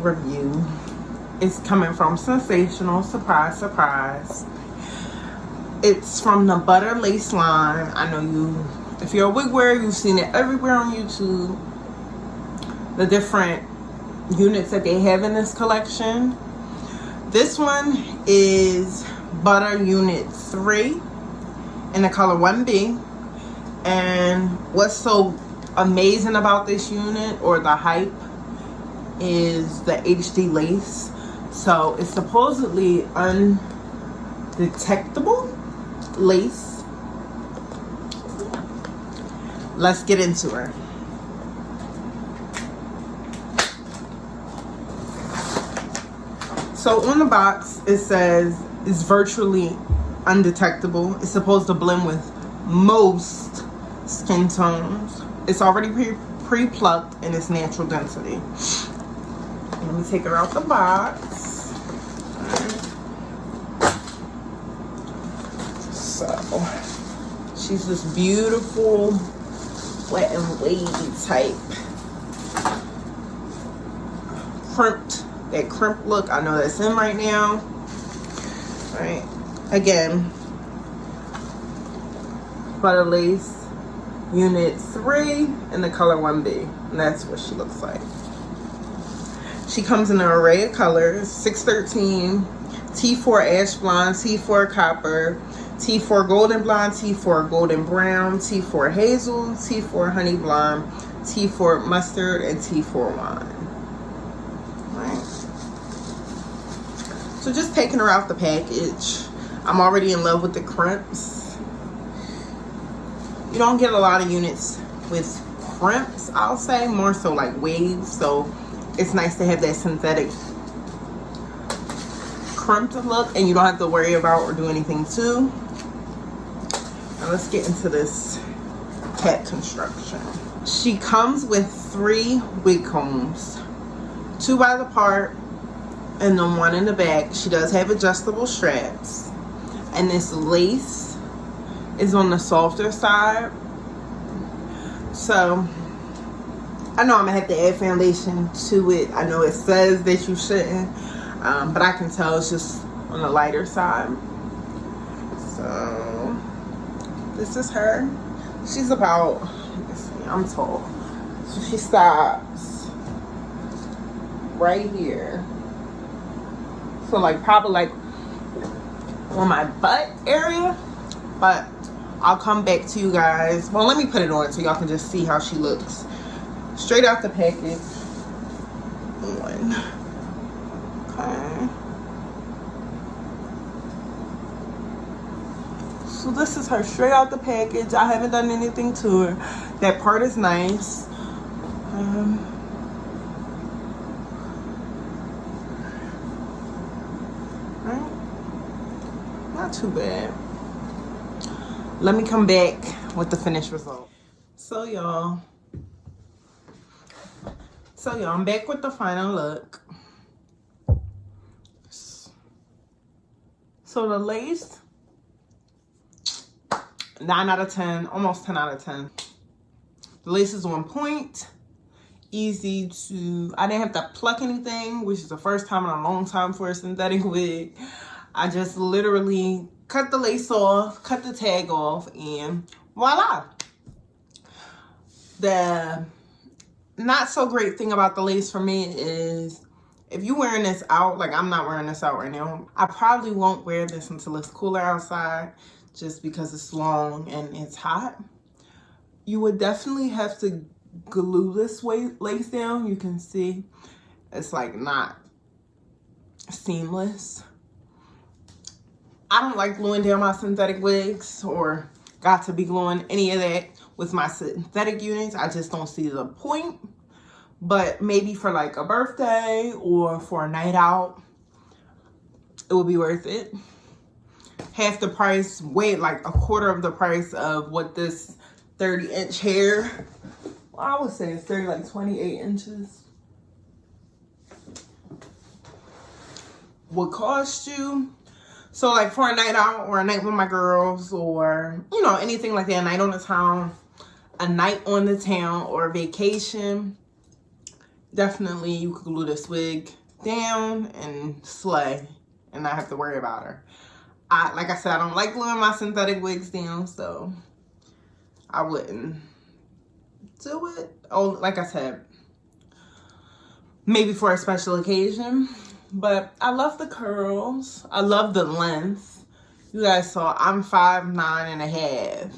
Review is coming from Sensational, surprise, surprise. It's from the Butter Lace line. I know if you're a wig wearer, you've seen it everywhere on YouTube. The different units that they have in this collection. This one is Butter Unit 3 in the color 1B. And what's so amazing about this unit, or the hype, is the HD lace. So it's supposedly undetectable lace. Let's get into her. So on the box it says it's virtually undetectable. It's supposed to blend with most skin tones. It's already pre-plucked in its natural density. Let me take her out the box. So she's this beautiful wet and wavy type crimped, that crimp look. I know that's in right now. All right, again, Butter Lace Unit 3 in the color 1B, and that's what she looks like. She comes in an array of colors: 613, T4 Ash Blonde, T4 Copper, T4 Golden Blonde, T4 Golden Brown, T4 Hazel, T4 Honey Blonde, T4 Mustard, and T4 Wine. Right. So just taking her out the package. I'm already in love with the crimps. You don't get a lot of units with crimps, I'll say, more so like waves. So it's nice to have that synthetic crimped look, and you don't have to worry about or do anything too. Now let's get into this cap construction. She comes with 3 wig combs, 2 by the part and then 1 in the back. She does have adjustable straps, and this lace is on the softer side. So I know I'm gonna have to add foundation to it. I know it says that you shouldn't, but I can tell it's just on the lighter side. So this is her. She's about, let's see, I'm tall, so she stops right here. So like probably like on my butt area, but I'll come back to you guys. Well, let me put it on so y'all can just see how she looks straight out the package. Okay. So this is her straight out the package. I haven't done anything to her. That part is nice. Right. Not too bad. Let me come back with the finished result. So y'all, I'm back with the final look. So the lace, 9 out of 10, almost 10 out of 10. The lace is on point, easy to, I didn't have to pluck anything, which is the first time in a long time for a synthetic wig. I just literally cut the lace off, cut the tag off, and voila. The not so great thing about the lace for me is if you're wearing this out, like I'm not wearing this out right now, I probably won't wear this until it's cooler outside, just because it's long and it's hot. You would definitely have to glue this lace down. You can see It's like not seamless. I don't like gluing down my synthetic wigs or got to be gluing any of that with my synthetic units. I just don't see the point. But maybe for like a birthday or for a night out, it would be worth it. Half the price, like a quarter of the price of what this 30-inch hair, well, I would say it's 30, like 28 inches, would cost you. So like for a night out or a night with my girls or, you know, anything like that, a night on the town, or a vacation, definitely you could glue this wig down and slay and not have to worry about her. Like I said, I don't like gluing my synthetic wigs down, so I wouldn't do it. Oh, like I said, maybe for a special occasion. But I love the curls. I love the length. You guys saw I'm 5'9.5",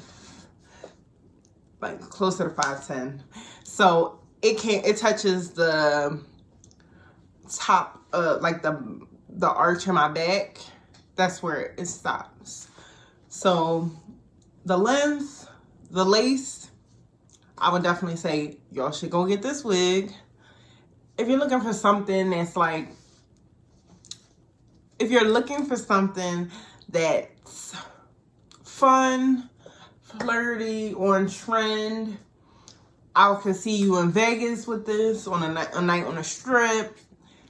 like closer to 5'10". So it touches the top, like the arch in my back. That's where it stops. So the length, the lace, I would definitely say y'all should go get this wig. If you're looking for something that's like, if you're looking for something that's fun, flirty, on trend, I could see you in Vegas with this on a night on a strip,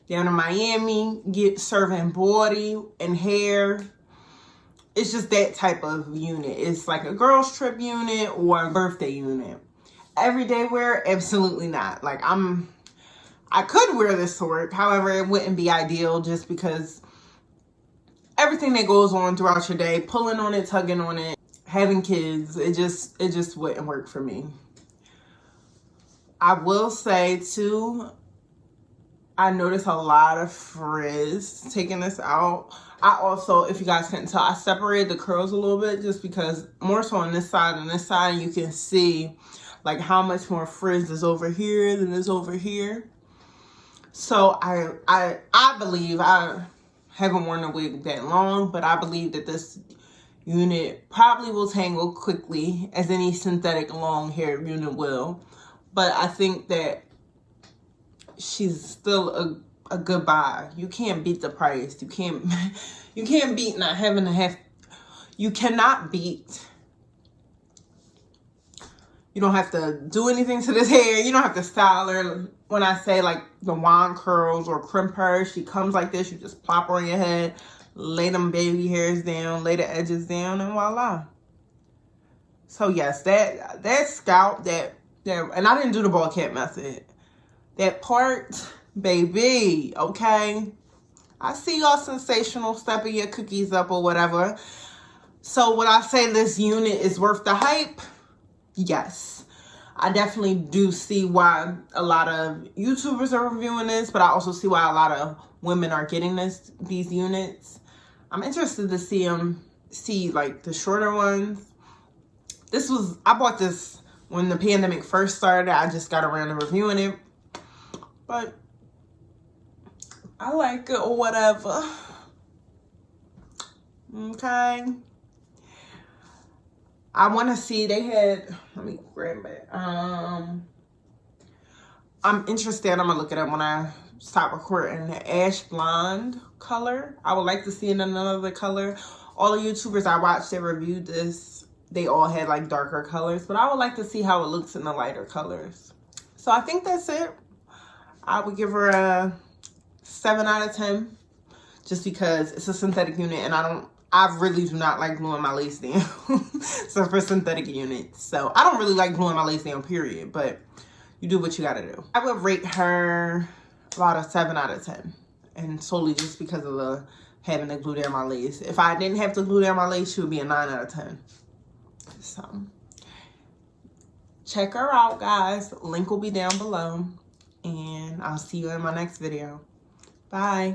down in Miami, serving body and hair. It's just that type of unit. It's like a girls trip unit or a birthday unit. Everyday wear, absolutely not. Like I could wear this to work. However, it wouldn't be ideal just because everything that goes on throughout your day, pulling on it, tugging on it, having kids, it just wouldn't work for me. I will say too, I noticed a lot of frizz taking this out. I also, if you guys couldn't tell, I separated the curls a little bit just because more so on this side and this side, you can see like how much more frizz is over here than is over here. So I believe, I haven't worn a wig that long, but I believe that this unit probably will tangle quickly as any synthetic long hair unit will. But I think that she's still a good buy. You can't beat the price. You can't beat not having to have, you cannot beat. You don't have to do anything to this hair. You don't have to style her. When I say like the wand curls or crimp her, she comes like this. You just plop her on your head, lay them baby hairs down, lay the edges down, and voila. So yes, that scalp, and I didn't do the ball cap method. That part, baby, okay? I see y'all sensational stepping your cookies up or whatever. So would I say this unit is worth the hype? Yes. I definitely do see why a lot of YouTubers are reviewing this, but I also see why a lot of women are getting these units. I'm interested to see like the shorter ones. I bought this when the pandemic first started. I just got around to reviewing it, but I like it or whatever. Okay. I want to see, they had, let me grab it. I'm interested, I'm going to look it up when I stop recording, the ash blonde color. I would like to see it in another color. All the YouTubers I watched that reviewed this, they all had like darker colors, but I would like to see how it looks in the lighter colors. So I think that's it. I would give her a 7 out of 10 just because it's a synthetic unit and I really do not like gluing my lace down. So for synthetic units. So I don't really like gluing my lace down, period. But you do what you gotta do. I would rate her about a 7 out of 10. And solely just because of having to glue down my lace. If I didn't have to glue down my lace, she would be a 9 out of 10. So check her out, guys. Link will be down below. And I'll see you in my next video. Bye.